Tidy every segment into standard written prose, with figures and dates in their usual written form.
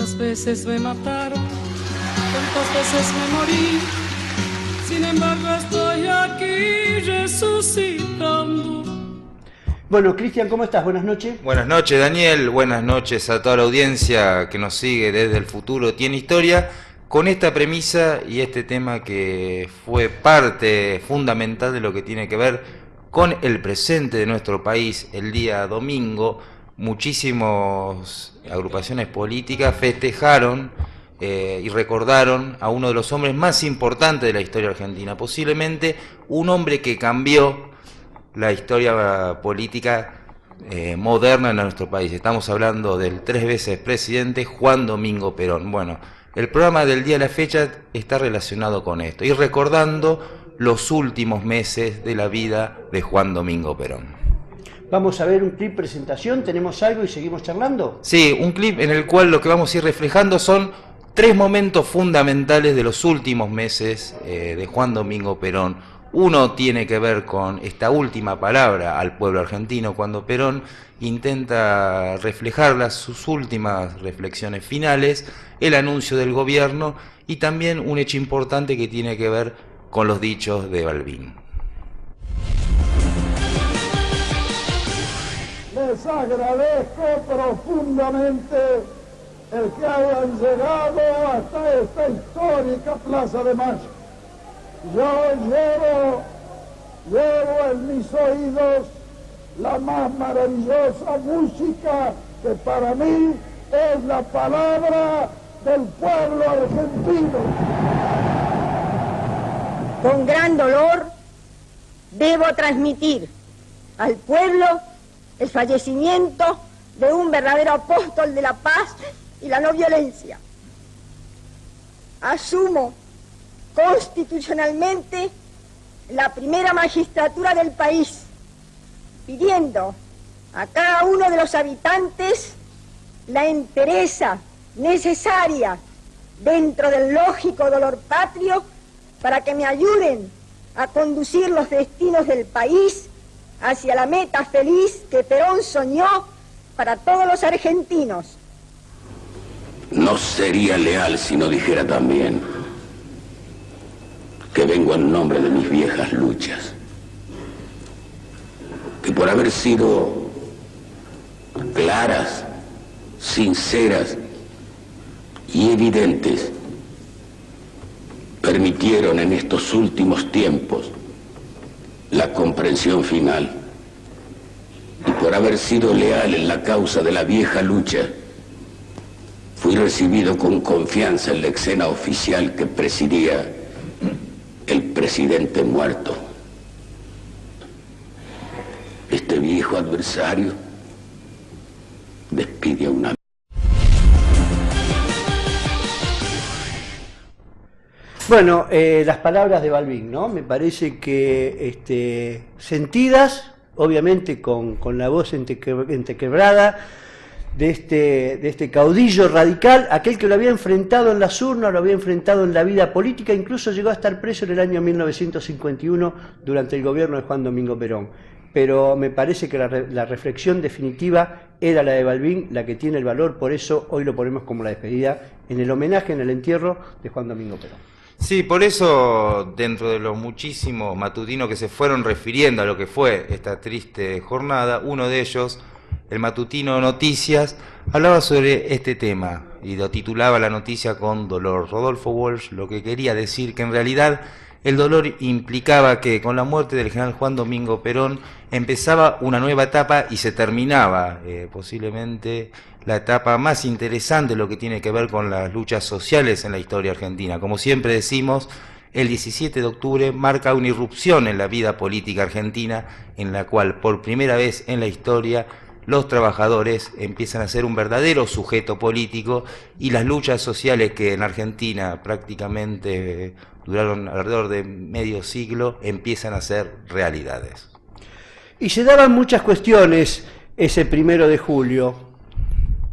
Tantas veces me mataron, tantas veces me morí, sin embargo estoy aquí resucitando. Bueno, Cristian, ¿cómo estás? Buenas noches. Buenas noches, Daniel. Buenas noches a toda la audiencia que nos sigue desde el futuro Tiene Historia, con esta premisa y este tema que fue parte fundamental de lo que tiene que ver con el presente de nuestro país. El día domingo, muchísimas agrupaciones políticas festejaron y recordaron a uno de los hombres más importantes de la historia argentina, posiblemente un hombre que cambió la historia política moderna en nuestro país. Estamos hablando del 3 veces presidente Juan Domingo Perón. Bueno, el programa del día de la fecha está relacionado con esto y recordando los últimos meses de la vida de Juan Domingo Perón. Vamos a ver un clip presentación, ¿tenemos algo y seguimos charlando? Sí, un clip en el cual lo que vamos a ir reflejando son 3 momentos fundamentales de los últimos meses de Juan Domingo Perón. Uno tiene que ver con esta última palabra al pueblo argentino, cuando Perón intenta reflejar sus últimas reflexiones finales, el anuncio del gobierno y también un hecho importante que tiene que ver con los dichos de Balbín. Les agradezco profundamente el que hayan llegado hasta esta histórica Plaza de Mayo. Yo llevo en mis oídos la más maravillosa música que para mí es la palabra del pueblo argentino. Con gran dolor debo transmitir al pueblo el fallecimiento de un verdadero apóstol de la paz y la no violencia. Asumo constitucionalmente la primera magistratura del país, pidiendo a cada uno de los habitantes la entereza necesaria dentro del lógico dolor patrio para que me ayuden a conducir los destinos del país hacia la meta feliz que Perón soñó para todos los argentinos. No sería leal si no dijera también que vengo en nombre de mis viejas luchas, que por haber sido claras, sinceras y evidentes, permitieron en estos últimos tiempos la comprensión final, y por haber sido leal en la causa de la vieja lucha, fui recibido con confianza en la escena oficial que presidía el presidente muerto. Este viejo adversario despide a una... Bueno, las palabras de Balbín, ¿no? Me parece que sentidas, obviamente con la voz entrequebrada de este caudillo radical, aquel que lo había enfrentado en las urnas, lo había enfrentado en la vida política, incluso llegó a estar preso en el año 1951 durante el gobierno de Juan Domingo Perón. Pero me parece que la reflexión definitiva era la de Balbín, la que tiene el valor, por eso hoy lo ponemos como la despedida, en el homenaje, en el entierro de Juan Domingo Perón. Sí, por eso, dentro de los muchísimos matutinos que se fueron refiriendo a lo que fue esta triste jornada, uno de ellos, el matutino Noticias, hablaba sobre este tema y lo titulaba la noticia con dolor. Rodolfo Walsh lo que quería decir que en realidad el dolor implicaba que con la muerte del general Juan Domingo Perón empezaba una nueva etapa y se terminaba posiblemente la etapa más interesante de lo que tiene que ver con las luchas sociales en la historia argentina. Como siempre decimos, el 17 de octubre marca una irrupción en la vida política argentina en la cual por primera vez en la historia los trabajadores empiezan a ser un verdadero sujeto político y las luchas sociales que en Argentina prácticamente duraron alrededor de medio siglo empiezan a ser realidades. Y se daban muchas cuestiones ese 1 de julio.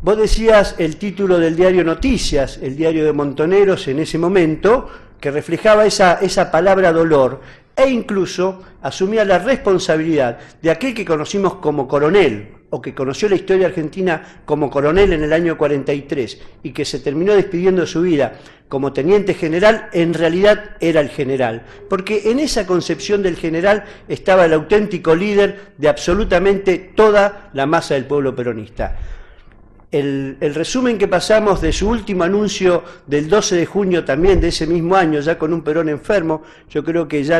Vos decías el título del diario Noticias, el diario de Montoneros en ese momento, que reflejaba esa palabra dolor, e incluso asumía la responsabilidad de aquel que conocimos como coronel, o que conoció la historia argentina como coronel en el año 43 y que se terminó despidiendo de su vida como teniente general, en realidad era el general, porque en esa concepción del general estaba el auténtico líder de absolutamente toda la masa del pueblo peronista. El resumen que pasamos de su último anuncio del 12 de junio también de ese mismo año, ya con un Perón enfermo, yo creo que ya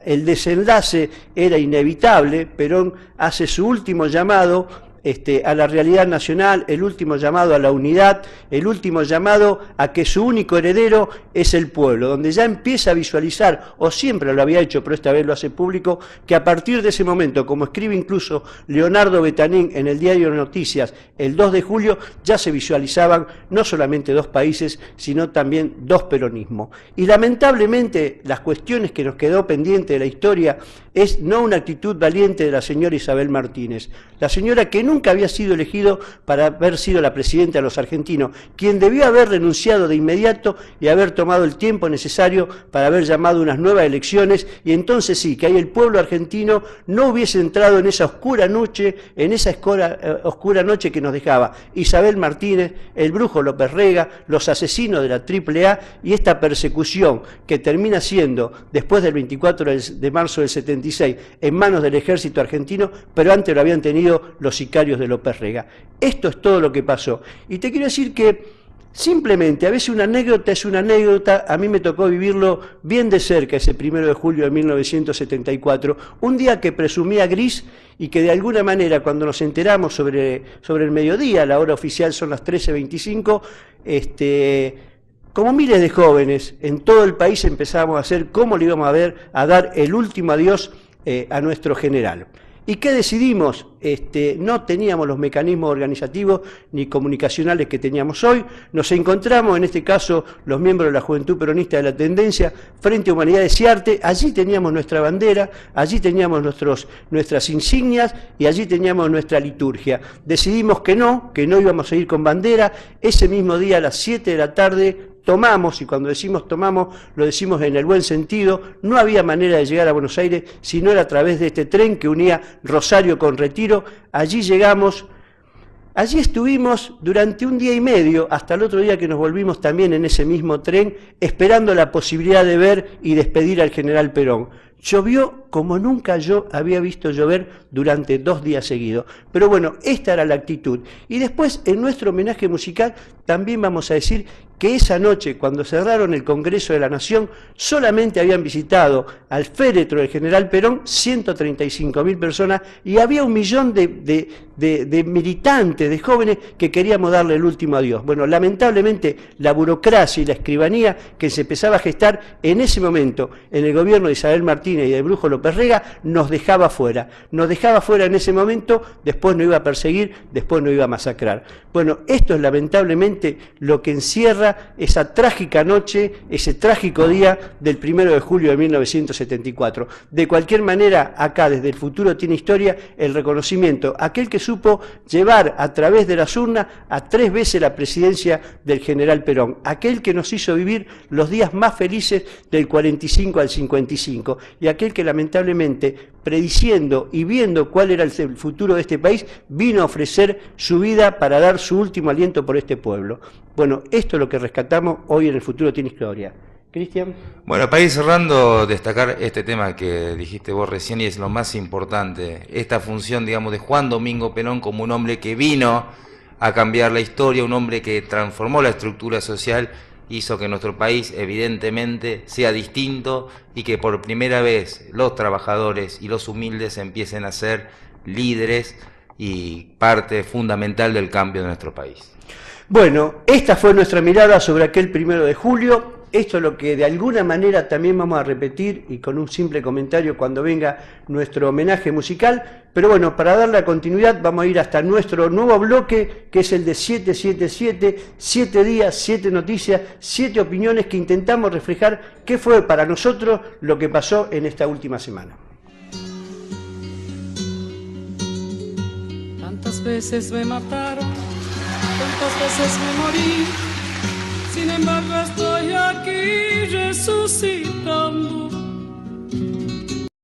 el desenlace era inevitable. Perón hace su último llamado a la realidad nacional, el último llamado a la unidad, el último llamado a que su único heredero es el pueblo, donde ya empieza a visualizar, o siempre lo había hecho, pero esta vez lo hace público, que a partir de ese momento, como escribe incluso Leonardo Betanín en el diario Noticias, el 2 de julio, ya se visualizaban no solamente dos países, sino también dos peronismos. Y lamentablemente las cuestiones que nos quedó pendiente de la historia es no una actitud valiente de la señora Isabel Martínez, la señora que nunca había sido elegido para haber sido la presidenta de los argentinos, quien debió haber renunciado de inmediato y haber tomado el tiempo necesario para haber llamado unas nuevas elecciones, y entonces sí, que ahí el pueblo argentino no hubiese entrado en esa oscura noche, oscura noche que nos dejaba Isabel Martínez, el brujo López Rega, los asesinos de la AAA y esta persecución que termina siendo, después del 24 de marzo del 76, en manos del ejército argentino, pero antes lo habían tenido los sicarios de López Rega. Esto es todo lo que pasó. Y te quiero decir que simplemente, a veces una anécdota es una anécdota. A mí me tocó vivirlo bien de cerca ese 1 de julio de 1974, un día que presumía gris y que de alguna manera cuando nos enteramos sobre el mediodía, la hora oficial son las 13:25, como miles de jóvenes en todo el país empezábamos a hacer cómo le íbamos a dar el último adiós a nuestro general. ¿Y qué decidimos? No teníamos los mecanismos organizativos ni comunicacionales que teníamos hoy. Nos encontramos, en este caso, los miembros de la Juventud Peronista de la Tendencia, frente a Humanidades y Arte. Allí teníamos nuestra bandera, allí teníamos nuestras insignias y allí teníamos nuestra liturgia. Decidimos que no íbamos a ir con bandera. Ese mismo día, a las 7 de la tarde, tomamos, y cuando decimos tomamos, lo decimos en el buen sentido, no había manera de llegar a Buenos Aires si no era a través de este tren que unía Rosario con Retiro. Allí llegamos, allí estuvimos durante un día y medio, hasta el otro día que nos volvimos también en ese mismo tren, esperando la posibilidad de ver y despedir al general Perón. Llovió como nunca yo había visto llover durante 2 días seguidos. Pero bueno, esta era la actitud. Y después, en nuestro homenaje musical, también vamos a decir que esa noche, cuando cerraron el Congreso de la Nación, solamente habían visitado al féretro del general Perón 135.000 personas y había 1 millón de militantes, de jóvenes que queríamos darle el último adiós. Bueno, lamentablemente la burocracia y la escribanía que se empezaba a gestar en ese momento en el gobierno de Isabel Martínez y del brujo López Rega nos dejaba fuera. Nos dejaba fuera en ese momento, después nos iba a perseguir, después nos iba a masacrar. Bueno, esto es lamentablemente lo que encierra esa trágica noche, ese trágico día del 1 de julio de 1974. De cualquier manera, acá desde el futuro tiene historia el reconocimiento a aquel que supo llevar a través de las urnas a 3 veces la presidencia del general Perón, aquel que nos hizo vivir los días más felices del 45 al 55, y aquel que lamentablemente, prediciendo y viendo cuál era el futuro de este país, vino a ofrecer su vida para dar su último aliento por este pueblo. Bueno, esto es lo que rescatamos hoy en El Futuro Tiene Historia. Cristian. Bueno, para ir cerrando, destacar este tema que dijiste vos recién y es lo más importante, esta función, digamos, de Juan Domingo Perón como un hombre que vino a cambiar la historia, un hombre que transformó la estructura social, hizo que nuestro país evidentemente sea distinto y que por primera vez los trabajadores y los humildes empiecen a ser líderes y parte fundamental del cambio de nuestro país. Bueno, esta fue nuestra mirada sobre aquel 1 de julio. Esto es lo que de alguna manera también vamos a repetir y con un simple comentario cuando venga nuestro homenaje musical. Pero bueno, para darle continuidad vamos a ir hasta nuestro nuevo bloque, que es el de 777, 7 días, 7 noticias, 7 opiniones que intentamos reflejar qué fue para nosotros lo que pasó en esta última semana. Tantas veces me mataron, tantas veces me morí, sin embargo estoy aquí resucitando.